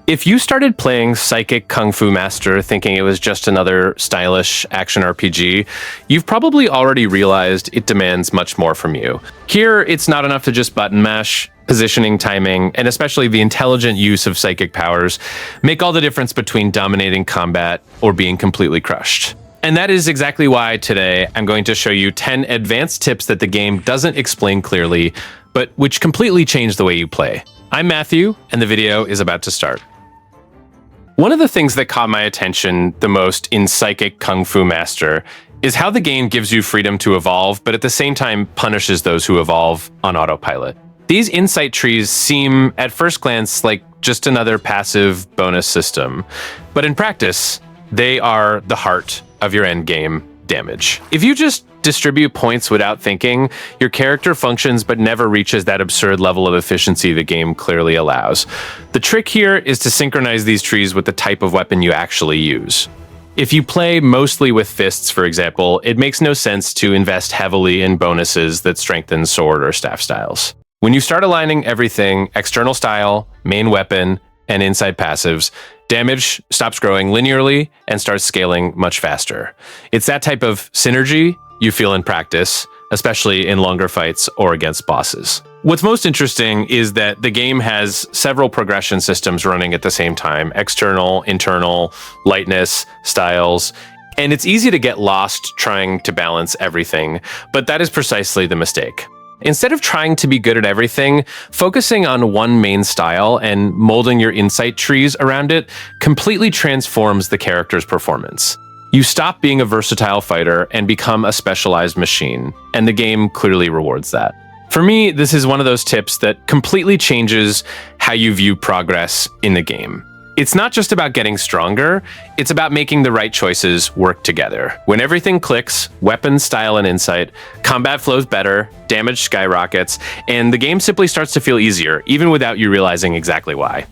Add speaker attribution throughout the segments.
Speaker 1: If you started playing Psychic Kung Fu Master thinking it was just another stylish action RPG, you've probably already realized it demands much more from you. Here, it's not enough to just button mash. Positioning, timing, and especially the intelligent use of psychic powers make all the difference between dominating combat or being completely crushed. And that is exactly why today I'm going to show you 10 advanced tips that the game doesn't explain clearly, but which completely change the way you play. I'm Matthew, and the video is about to start. One of the things that caught my attention the most in Psychic Kung Fu Master is how the game gives you freedom to evolve, but at the same time punishes those who evolve on autopilot. These insight trees seem, at first glance, like just another passive bonus system, but in practice, they are the heart of your endgame damage. If you just distribute points without thinking, your character functions but never reaches that absurd level of efficiency the game clearly allows. The trick here is to synchronize these trees with the type of weapon you actually use. If you play mostly with fists, for example, it makes no sense to invest heavily in bonuses that strengthen sword or staff styles. When you start aligning everything, external style, main weapon, and inside passives, damage stops growing linearly and starts scaling much faster. It's that type of synergy you feel in practice, especially in longer fights or against bosses. What's most interesting is that the game has several progression systems running at the same time: external, internal, lightness, styles, and it's easy to get lost trying to balance everything, but that is precisely the mistake. Instead of trying to be good at everything, focusing on one main style and molding your insight trees around it completely transforms the character's performance. You stop being a versatile fighter and become a specialized machine, and the game clearly rewards that. For me, this is one of those tips that completely changes how you view progress in the game. It's not just about getting stronger, it's about making the right choices work together. When everything clicks, weapon, style, and insight, combat flows better, damage skyrockets, and the game simply starts to feel easier, even without you realizing exactly why.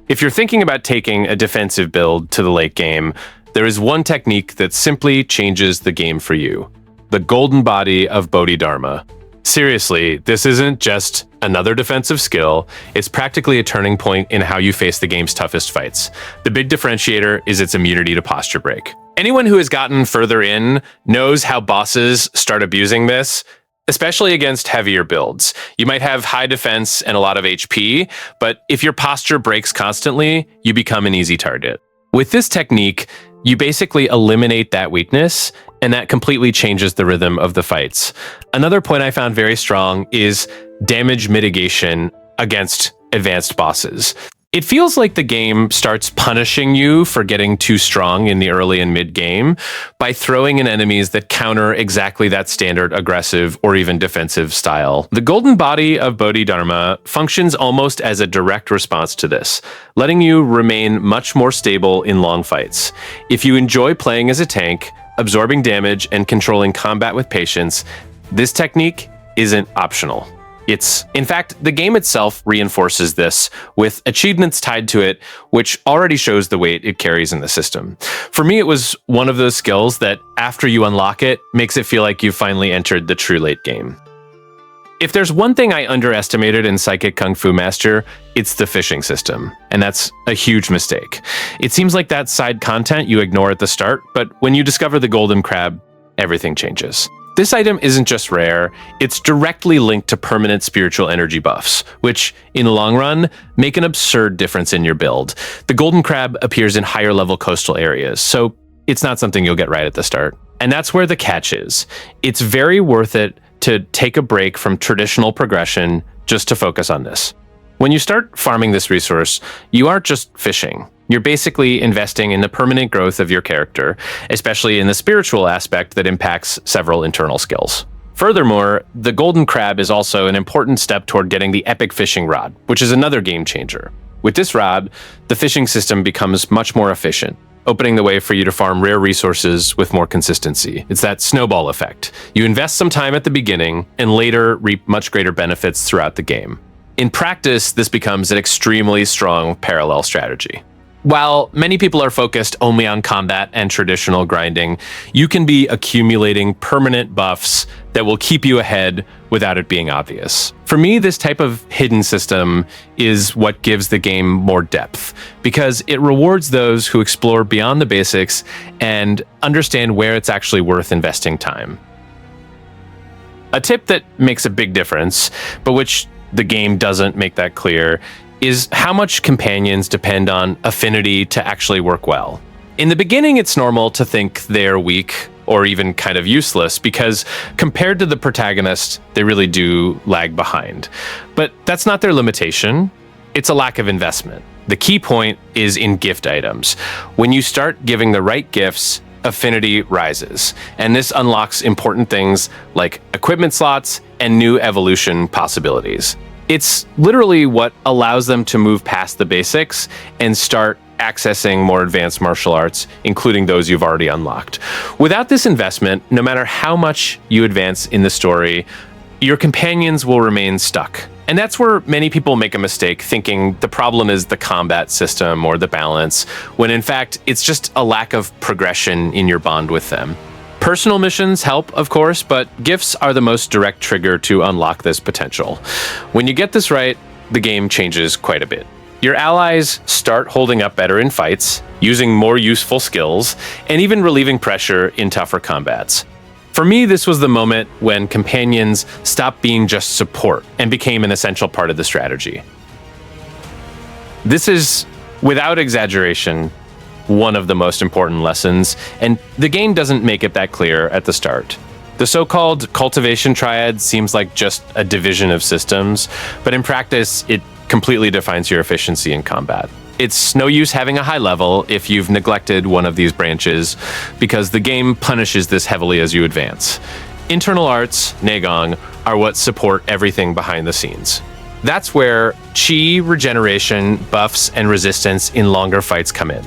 Speaker 1: If you're thinking about taking a defensive build to the late game, there is one technique that simply changes the game for you: the golden body of Bodhidharma. Seriously, this isn't just another defensive skill, it's practically a turning point in how you face the game's toughest fights. The big differentiator is its immunity to posture break. Anyone who has gotten further in knows how bosses start abusing this, especially against heavier builds. You might have high defense and a lot of HP, but if your posture breaks constantly, you become an easy target. With this technique, you basically eliminate that weakness, and that completely changes the rhythm of the fights. Another point I found very strong is damage mitigation against advanced bosses. It feels like the game starts punishing you for getting too strong in the early and mid game by throwing in enemies that counter exactly that standard aggressive or even defensive style. The golden body of Bodhidharma functions almost as a direct response to this, letting you remain much more stable in long fights. If you enjoy playing as a tank, absorbing damage, and controlling combat with patience, this technique isn't optional. In fact, the game itself reinforces this with achievements tied to it, which already shows the weight it carries in the system. For me, it was one of those skills that, after you unlock it, makes it feel like you've finally entered the true late game. If there's one thing I underestimated in Psychic Kung Fu Master, it's the fishing system, and that's a huge mistake. It seems like that's side content you ignore at the start, but when you discover the golden crab, everything changes. This item isn't just rare, it's directly linked to permanent spiritual energy buffs, which, in the long run, make an absurd difference in your build. The golden crab appears in higher level coastal areas, so it's not something you'll get right at the start. And that's where the catch is. It's very worth it to take a break from traditional progression just to focus on this. When you start farming this resource, you aren't just fishing. You're basically investing in the permanent growth of your character, especially in the spiritual aspect that impacts several internal skills. Furthermore, the golden crab is also an important step toward getting the epic fishing rod, which is another game changer. With this rod, the fishing system becomes much more efficient, opening the way for you to farm rare resources with more consistency. It's that snowball effect. You invest some time at the beginning and later reap much greater benefits throughout the game. In practice, this becomes an extremely strong parallel strategy. While many people are focused only on combat and traditional grinding, you can be accumulating permanent buffs that will keep you ahead without it being obvious. For me, this type of hidden system is what gives the game more depth, because it rewards those who explore beyond the basics and understand where it's actually worth investing time. A tip that makes a big difference, but which the game doesn't make that clear, is how much companions depend on affinity to actually work well. In the beginning, it's normal to think they're weak or even kind of useless because compared to the protagonist, they really do lag behind. But that's not their limitation. It's a lack of investment. The key point is in gift items. When you start giving the right gifts, affinity rises, and this unlocks important things like equipment slots and new evolution possibilities. It's literally what allows them to move past the basics and start accessing more advanced martial arts, including those you've already unlocked. Without this investment, no matter how much you advance in the story, your companions will remain stuck. And that's where many people make a mistake, thinking the problem is the combat system or the balance, when in fact, it's just a lack of progression in your bond with them. Personal missions help, of course, but gifts are the most direct trigger to unlock this potential. When you get this right, the game changes quite a bit. Your allies start holding up better in fights, using more useful skills, and even relieving pressure in tougher combats. For me, this was the moment when companions stopped being just support and became an essential part of the strategy. This is, without exaggeration, one of the most important lessons, and the game doesn't make it that clear at the start. The so-called cultivation triad seems like just a division of systems, but in practice, it completely defines your efficiency in combat. It's no use having a high level if you've neglected one of these branches, because the game punishes this heavily as you advance. Internal arts, Neigong, are what support everything behind the scenes. That's where chi, regeneration, buffs, and resistance in longer fights come in.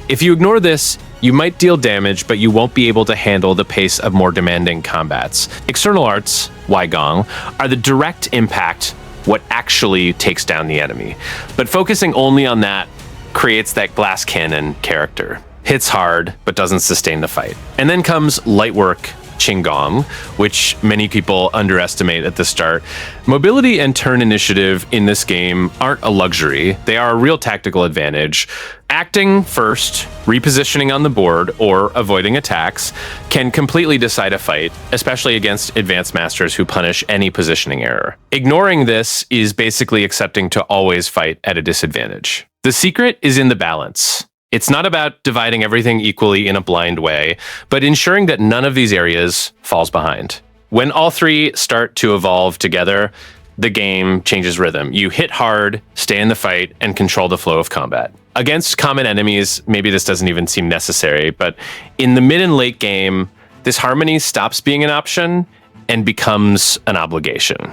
Speaker 1: If you ignore this, you might deal damage, but you won't be able to handle the pace of more demanding combats. External arts, Weigong, are the direct impact, what actually takes down the enemy. But focusing only on that creates that glass cannon character. Hits hard, but doesn't sustain the fight. And then comes light work, Qinggong, which many people underestimate at the start. Mobility and turn initiative in this game aren't a luxury. They are a real tactical advantage. Acting first, repositioning on the board, or avoiding attacks can completely decide a fight, especially against advanced masters who punish any positioning error. Ignoring this is basically accepting to always fight at a disadvantage. The secret is in the balance. It's not about dividing everything equally in a blind way, but ensuring that none of these areas falls behind. When all three start to evolve together, the game changes rhythm. You hit hard, stay in the fight, and control the flow of combat. Against common enemies, maybe this doesn't even seem necessary, but in the mid and late game, this harmony stops being an option and becomes an obligation.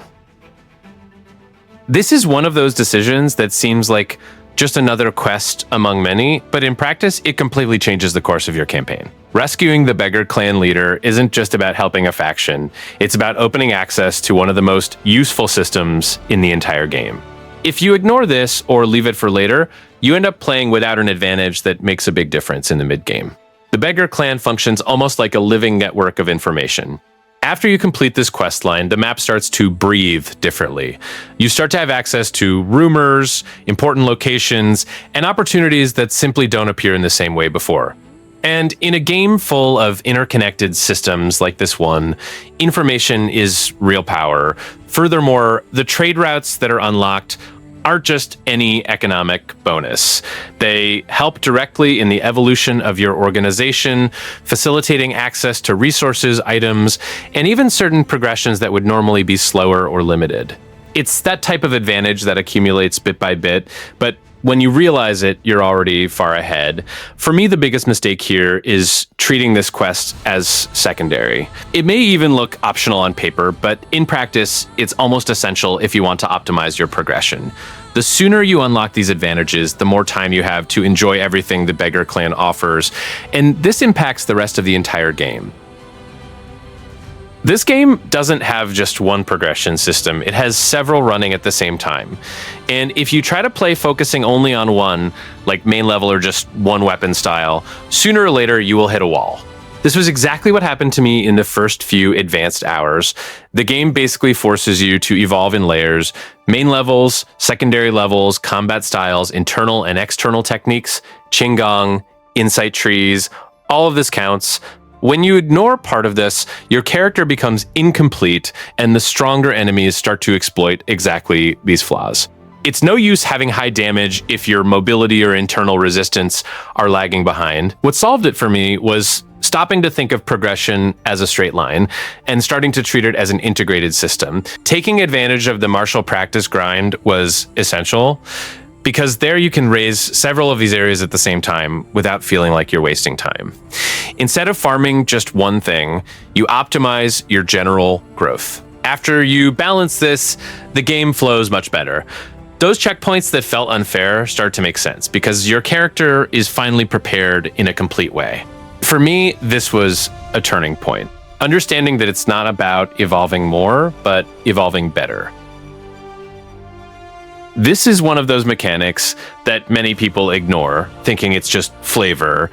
Speaker 1: This is one of those decisions that seems like just another quest among many, but in practice, it completely changes the course of your campaign. Rescuing the beggar clan leader isn't just about helping a faction, it's about opening access to one of the most useful systems in the entire game. If you ignore this or leave it for later, you end up playing without an advantage that makes a big difference in the mid-game. The beggar clan functions almost like a living network of information. After you complete this quest line, the map starts to breathe differently. You start to have access to rumors, important locations, and opportunities that simply don't appear in the same way before. And in a game full of interconnected systems like this one, information is real power. Furthermore, the trade routes that are unlocked aren't just any economic bonus. They help directly in the evolution of your organization, facilitating access to resources, items, and even certain progressions that would normally be slower or limited. It's that type of advantage that accumulates bit by bit, but when you realize it, you're already far ahead. For me, the biggest mistake here is treating this quest as secondary. It may even look optional on paper, but in practice, it's almost essential if you want to optimize your progression. The sooner you unlock these advantages, the more time you have to enjoy everything the Beggar Clan offers, and this impacts the rest of the entire game. This game doesn't have just one progression system, it has several running at the same time. And if you try to play focusing only on one, like main level or just one weapon style, sooner or later you will hit a wall. This was exactly what happened to me in the first few advanced hours. The game basically forces you to evolve in layers, main levels, secondary levels, combat styles, internal and external techniques, qigong, insight trees, all of this counts. When you ignore part of this, your character becomes incomplete and the stronger enemies start to exploit exactly these flaws. It's no use having high damage if your mobility or internal resistance are lagging behind. What solved it for me was stopping to think of progression as a straight line and starting to treat it as an integrated system. Taking advantage of the martial practice grind was essential, because there you can raise several of these areas at the same time without feeling like you're wasting time. Instead of farming just one thing, you optimize your general growth. After you balance this, the game flows much better. Those checkpoints that felt unfair start to make sense because your character is finally prepared in a complete way. For me, this was a turning point. Understanding that it's not about evolving more, but evolving better. This is one of those mechanics that many people ignore, thinking it's just flavor,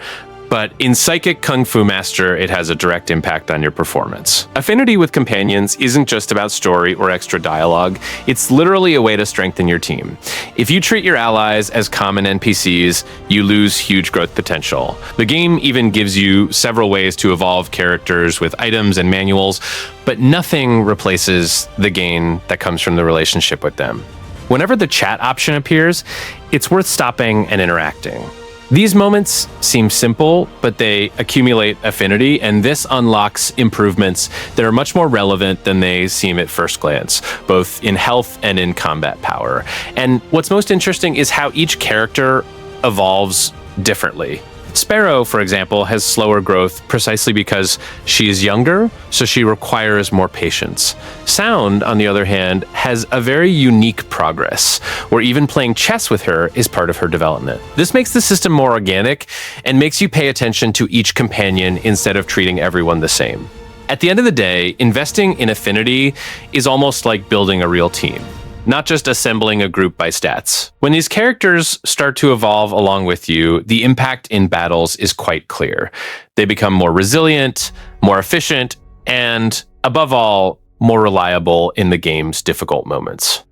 Speaker 1: but in Psychic Kung Fu Master, it has a direct impact on your performance. Affinity with companions isn't just about story or extra dialogue, it's literally a way to strengthen your team. If you treat your allies as common NPCs, you lose huge growth potential. The game even gives you several ways to evolve characters with items and manuals, but nothing replaces the gain that comes from the relationship with them. Whenever the chat option appears, it's worth stopping and interacting. These moments seem simple, but they accumulate affinity, and this unlocks improvements that are much more relevant than they seem at first glance, both in health and in combat power. And what's most interesting is how each character evolves differently. Sparrow, for example, has slower growth precisely because she is younger, so she requires more patience. Sound, on the other hand, has a very unique progress, where even playing chess with her is part of her development. This makes the system more organic and makes you pay attention to each companion instead of treating everyone the same. At the end of the day, investing in affinity is almost like building a real team, not just assembling a group by stats. When these characters start to evolve along with you, the impact in battles is quite clear. They become more resilient, more efficient, and above all, more reliable in the game's difficult moments.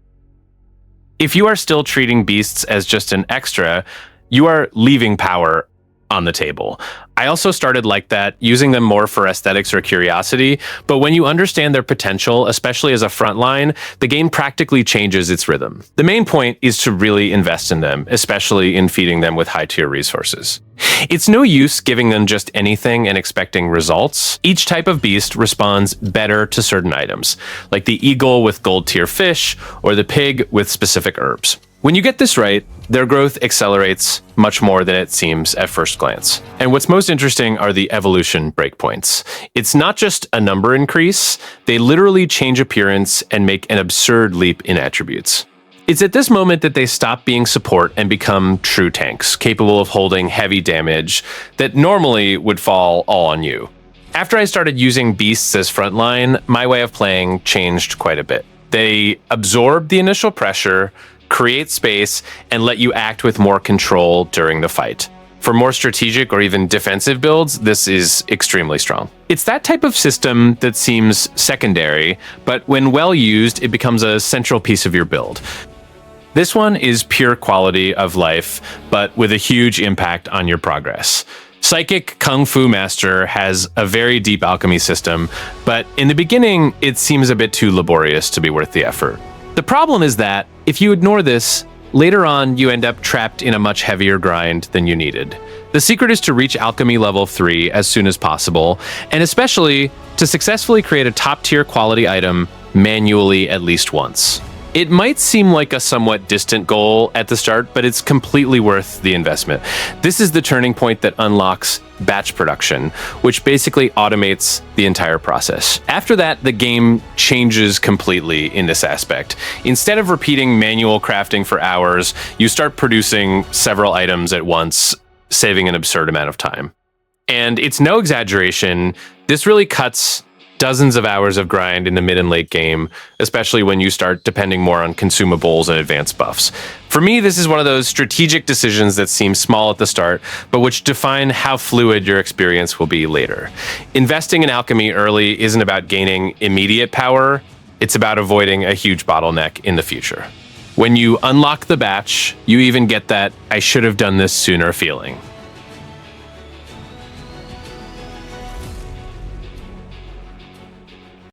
Speaker 1: If you are still treating beasts as just an extra, you are leaving power on the table. I also started like that, using them more for aesthetics or curiosity, but when you understand their potential, especially as a frontline, the game practically changes its rhythm. The main point is to really invest in them, especially in feeding them with high-tier resources. It's no use giving them just anything and expecting results. Each type of beast responds better to certain items, like the eagle with gold-tier fish, or the pig with specific herbs. When you get this right, their growth accelerates much more than it seems at first glance. And what's most interesting are the evolution breakpoints. It's not just a number increase, they literally change appearance and make an absurd leap in attributes. It's at this moment that they stop being support and become true tanks, capable of holding heavy damage that normally would fall all on you. After I started using beasts as frontline, my way of playing changed quite a bit. They absorb the initial pressure, create space, and let you act with more control during the fight. For more strategic or even defensive builds, this is extremely strong. It's that type of system that seems secondary, but when well used, it becomes a central piece of your build. This one is pure quality of life, but with a huge impact on your progress. Psychic Kung Fu Master has a very deep alchemy system, but in the beginning, it seems a bit too laborious to be worth the effort. The problem is that, if you ignore this, later on you end up trapped in a much heavier grind than you needed. The secret is to reach Alchemy level 3 as soon as possible, and especially to successfully create a top-tier quality item manually at least once. It might seem like a somewhat distant goal at the start, but it's completely worth the investment. This is the turning point that unlocks batch production, which basically automates the entire process. After that, the game changes completely in this aspect. Instead of repeating manual crafting for hours, you start producing several items at once, saving an absurd amount of time. And it's no exaggeration, this really cuts dozens of hours of grind in the mid and late game, especially when you start depending more on consumables and advanced buffs. For me, this is one of those strategic decisions that seem small at the start, but which define how fluid your experience will be later. Investing in alchemy early isn't about gaining immediate power, it's about avoiding a huge bottleneck in the future. When you unlock the batch, you even get that "I should have done this sooner" feeling.